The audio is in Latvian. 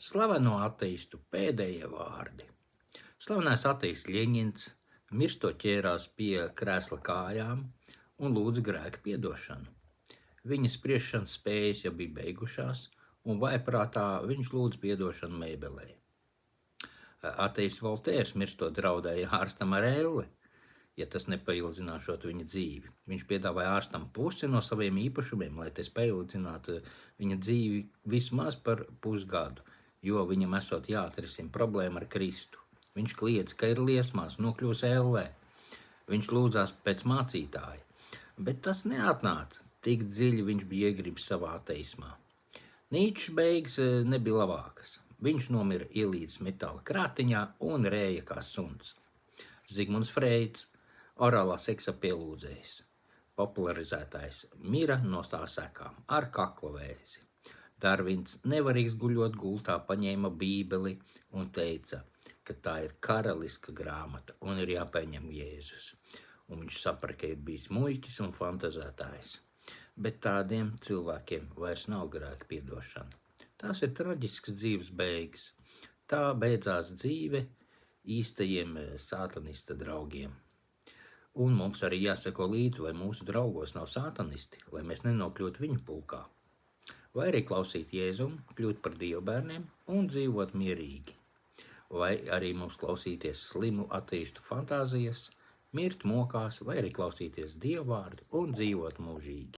Slaveno ateistu pēdējie vārdi. Slavenais ateists Ļeņins mirstot ķērās pie krēsla kājām un lūdza grēku piedošanu. Viņa spriešanas spējas jau bija beigušās, un vaiprātā viņš lūdza piedošanu mēbelē. Ateists Voltērs mirstot draudēja ārstam ar elli, ja tas nepaildzināšot viņa dzīvi. Viņš piedāvāja ārstam pusi no saviem īpašumiem, lai tas paildzinātu viņa dzīvi vismaz par pusgadu, jo viņam esot jāatrisina problēma ar Kristu. Viņš kliedz, ka ir liesmās, nokļūs ellē. Viņš lūdzās pēc mācītāja, bet tas neatnāca. Tik dziļi viņš bija iegribis savā ateismā. Nīčs beigas nebija labākas. Viņš nomira ielīdz metāla krātiņā un rēja kā suns. Zigmunds Freids, orālā seksa pielūdzējs, popularizētājs, mira no tā sekām ar kakla vēzi. Darvins nevarīgs guļot gultā paņēma bībeli un teica, ka tā ir karaliska grāmata un ir jāpaņem Jēzus. Un viņš saprata, ka ir bijis muļķis un fantazētājs. Bet tādiem cilvēkiem vairs nav grēka piedošana. Tās ir traģiskas dzīves beigas. Tā beidzās dzīve īstajiem sātanista draugiem. Un mums arī jāsako līdzi, vai mūsu draugos nav sātanisti, lai mēs nenokļūtu viņu pulkā. Vai arī klausīt Jēzumu, kļūt par dievbērniem un dzīvot mierīgi. Vai arī mums klausīties slimu ateistu fantāzijas, mirt mokās, vai arī klausīties dievvvārdu un dzīvot mūžīgi.